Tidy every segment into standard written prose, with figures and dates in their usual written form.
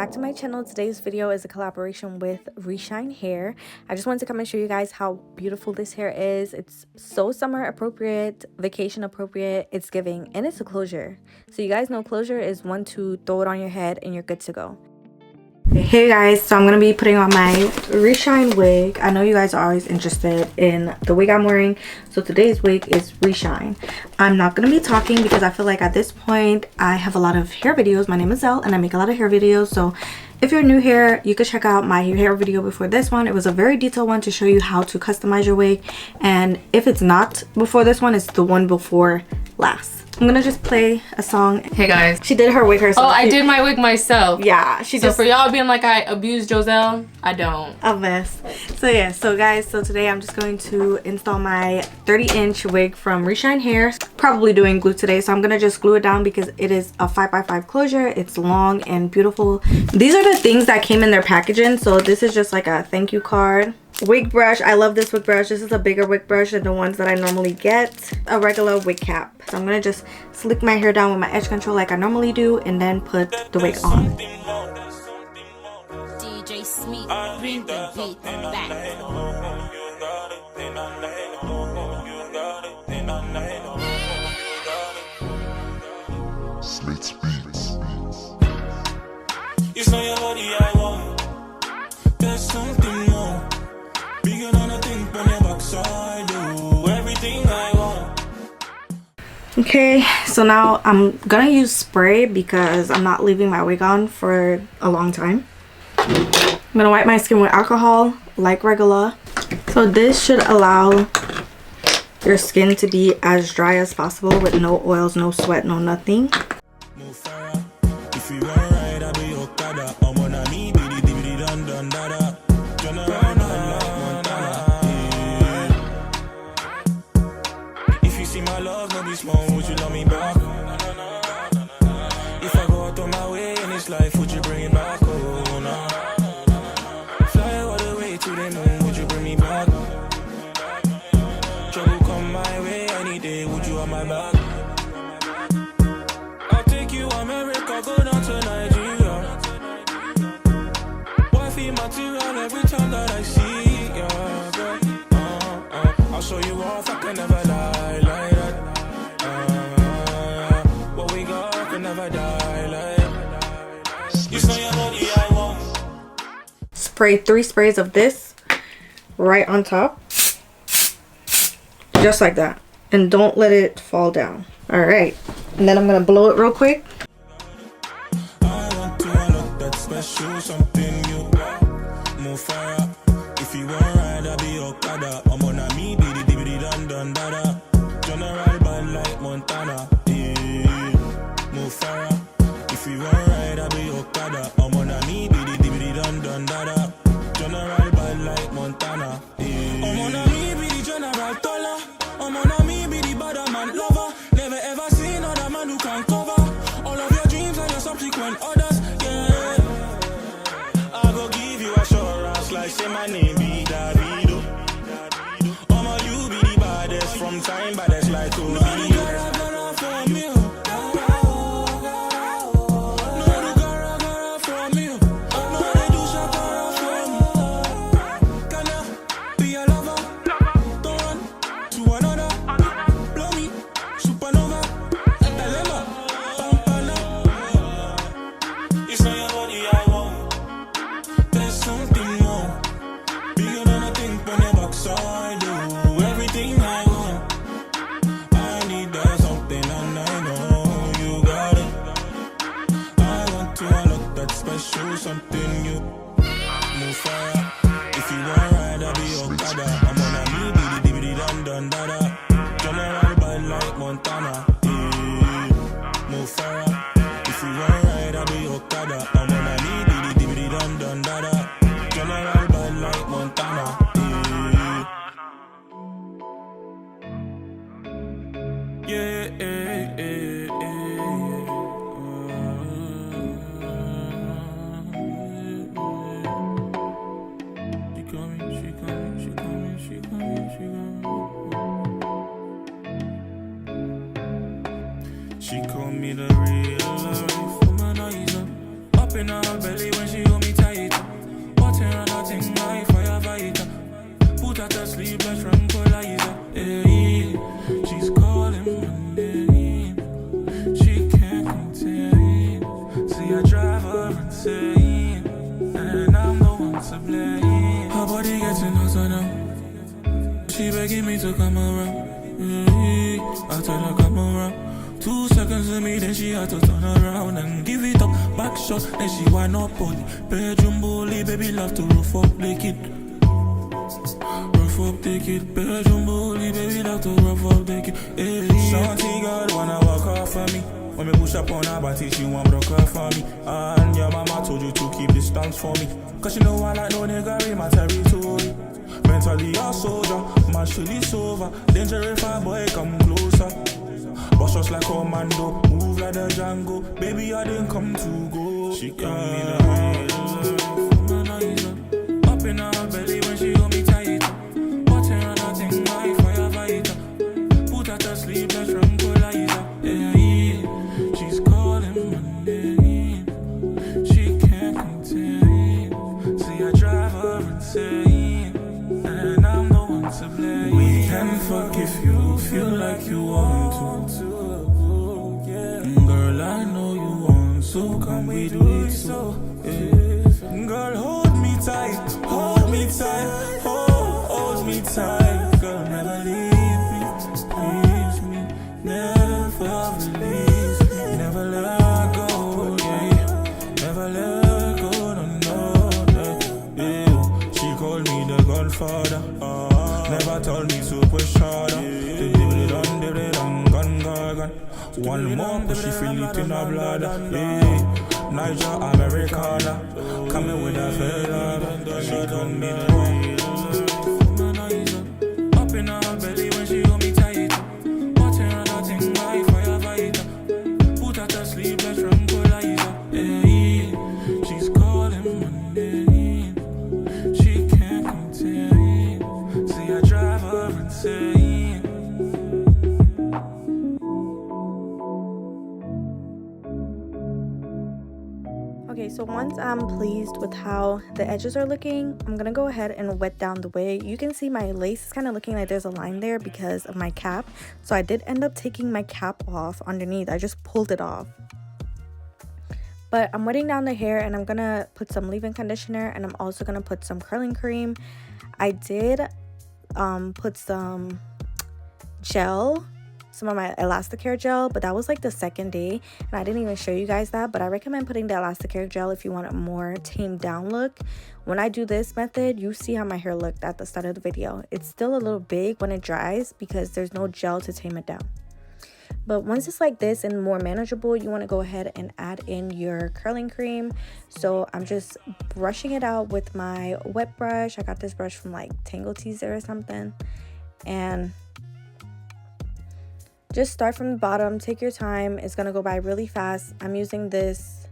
back to my channel. Today's video is a collaboration with Reshine Hair. I just wanted to come and show you guys how beautiful this hair is. It's so summer appropriate, vacation appropriate, it's giving, and it's a closure. So you guys know closure is one to throw it on your head and you're good to go. Hey guys, so I'm gonna be putting on my Reshine wig. I know you guys are always interested in the wig I'm wearing, so today's wig is Reshine. I'm not gonna be talking because I feel like at this point I have a lot of hair videos. My name is Elle and I make a lot of hair videos, so if you're new here, you could check out my hair video before this one. It was a very detailed one to show you how to customize your wig, and if it's not before this one, it's the one before last. I'm gonna just play a song. Hey guys. She did her wig herself. Oh, I did my wig myself. Yeah, she so just... for y'all being like I abused Joselle, I don't. A mess. So yeah, so guys, so today I'm just going to install my 30-inch wig from Reshine Hair. Probably doing glue today, so I'm gonna just glue it down because it is a 5x5 closure. It's long and beautiful. These are the things that came in their packaging. So this is just like a thank you card. Wig brush. I love this wig brush. This is a bigger wig brush than the ones that I normally get. A regular wig cap. So I'm gonna just slick my hair down with my edge control like I normally do, and then put the wig on. DJ Smith, bring the beat back. Smith's Beats. It's not your body I want. There's something more. Bigger than I think on your backside. Do everything I want. Okay, so now I'm gonna use spray because I'm not leaving my wig on for a long time. I'm gonna wipe my skin with alcohol like regular. So this should allow your skin to be as dry as possible with no oils, no sweat, no nothing. Would you love me back? If I go out on my way in this life, would you bring it back? Oh, no. Fly all the way to the moon, would you bring me back? Trouble come my way any day, would you have my back? I'll take you America, go down to Nigeria. Wifey material every time that I see ya, girl. I'll show you off, I can never lie like that. Spray 3 sprays of this right on top, just like that, and don't let it fall down. All right, and then I'm gonna blow it real quick. I want to unlock that special something you move fire. If you want ride, I'll be Okada. I'm on a me, biddy dibby dun dun dada. General bad like Montana. Move fire. If you want ride, I'll be Okada. I'm on a me, biddy dibby dun dun dada. General bad like Montana. I'm on a me, biddy general dollar. I'm on a me, biddy bad man lover. Never ever seen another man who can cover all of your dreams and your subsequent orders. Yeah, I go give you assurance like say my name be Davido. I'm a you be the baddest from time, baddest like Kobe. Something new, move fire. If you want ride, I'll be Okada. I'm on a me, biddy dibby dun dun dada. General bad like Montana. Move fire. If you want ride, I'll be Okada. I'm on a me, biddy dibby dun dun dada. General bad like Montana. Yeah, yeah, yeah. She called me the real life womanizer. Up in her belly when begging me to come around. I tell her come around. 2 seconds to me, then she had to turn around and give it up. Back shot, then she wind up on it. Bedroom bully, baby love to rough up the kid. Rough up the kid. Bedroom bully, baby love to rough up the kid. Hey, Shanty girl wanna walk off for me. When me push up on her body, she want broke her for me. And your mama told you to keep distance for me. Cause she know I like no nigga in my territory. Mentally a soldier, martially sober. Danger if a boy come closer. Boss us like commando, move like the Django. Baby, I didn't come to go. She come in the eyes, up in her belly when she hold me tight. Watching her nothing like firefighter. Put her to sleep like tranquilizer. Yeah, she's calling my name. She can't contain. See, I drive her insane, and I'm the one to blame. We can fuck if you feel like you want to. Girl, I know you want, so come we do it so. Yeah. Girl, hold me tight, hold me tight, hold me tight. Girl, never leave me, please me, never release me, never let go, yeah. Never let go, no, yeah. She called me the Godfather, never told me to push harder. Did it on, gun. One more push, she feel it in her blood. Yeah, Niger, Americana, coming with a feather. She come me up in her belly when she hold me tight. Watching her nothing like firefighter. Put her to sleep like tranquilizer. Yeah, she's calling my name. She can't contain. See, I drive her insane. Okay, so once I'm pleased with how the edges are looking, I'm gonna go ahead and wet down the wig. You can see my lace is kind of looking like there's a line there because of my cap. So I did end up taking my cap off underneath. I just pulled it off. But I'm wetting down the hair and I'm gonna put some leave-in conditioner and I'm also gonna put some curling cream. I did put some gel, some of my ElastiCare gel, but that was like the second day and I didn't even show you guys that. But I recommend putting the ElastiCare gel if you want a more tamed down look. When I do this method, you see how my hair looked at the start of the video. It's still a little big when it dries because there's no gel to tame it down. But once it's like this and more manageable, you want to go ahead and add in your curling cream. So I'm just brushing it out with my wet brush. I got this brush from like Tangle Teaser or something. And just start from the bottom, take your time. It's gonna go by really fast. I'm using this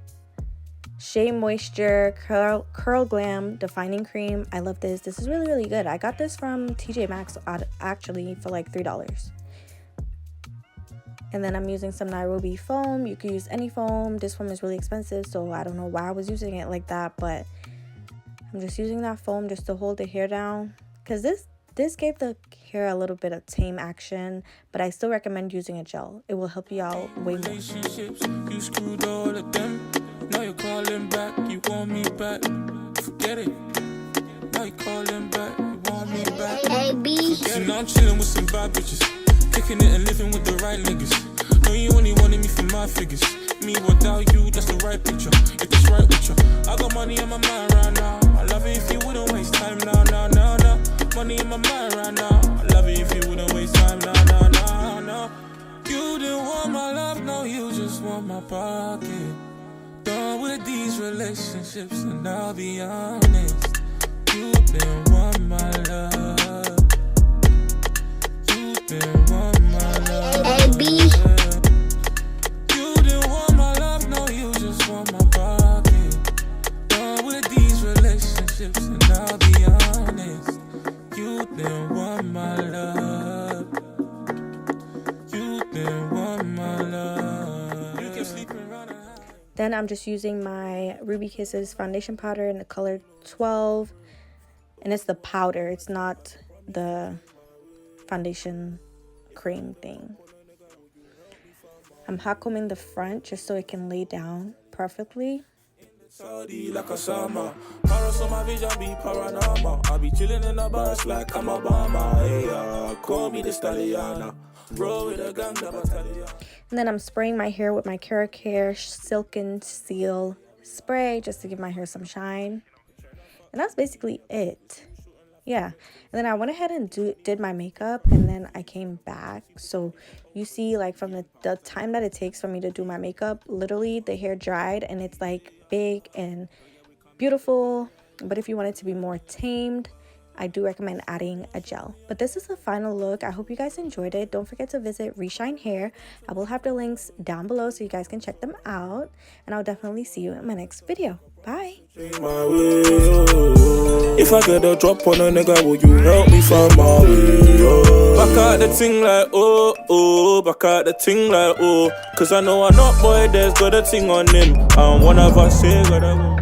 Shea Moisture Curl Glam Defining Cream. I love this. This is really good. I got this from TJ Maxx actually for like $3. And then I'm using some Nairobi foam. You could use any foam. This foam is really expensive, so I don't know why I was using it like that, but I'm just using that foam just to hold the hair down, because this gave the hair a little bit of tame action, but I still recommend using a gel. It will help you out way more. You screwed all of them. Now you're calling back, you want me back. Forget it. Now you're calling back, you want me back. Hey, B. So now I'm chilling with some bad bitches, kicking it and living with the right niggas. Know you only wanted me for my figures. Me without you, that's the right picture. If it's right with you, I got money in my mind right now. I love it if you wouldn't waste time now. Money in my mind right now. I love it if you wouldn't waste time now. You didn't want my love, no, you just want my pocket. Done with these relationships, and I'll be honest. You didn't want my love. You didn't want my love. Hey, B. You didn't want my love, no, you just want my pocket. Done with these relationships, and I'll be honest. You didn't want my love. You didn't want my love. You keep sleeping around. Then I'm just using my Ruby Kisses foundation powder in the color 12. And it's the powder. It's not the foundation cream thing. I'm hot combing the front just so it can lay down perfectly. Saudi like a summer. Paris on my vision be paranormal. I be chilling in the bars like I'm Obama. Hey, call me the Stalliana. Roll with a gang, the battalion. And then I'm spraying my hair with my Erickaj Silk and Seal spray just to give my hair some shine. And that's basically it. Yeah. And then I went ahead and did my makeup, and then I came back. So you see, like, from the time that it takes for me to do my makeup, literally the hair dried and it's like big and beautiful. But if you want it to be more tamed, I do recommend adding a gel. But this is the final look. I hope you guys enjoyed it. Don't forget to visit Reshine Hair. I will have the links down below so you guys can check them out. And I'll definitely see you in my next video. Bye. If I get a drop on a nigga, will you help me find my way? Back out the ting like oh, back out the ting like oh. Cause I know I'm not boy, there's got a ting on him. And one of us here gotta go.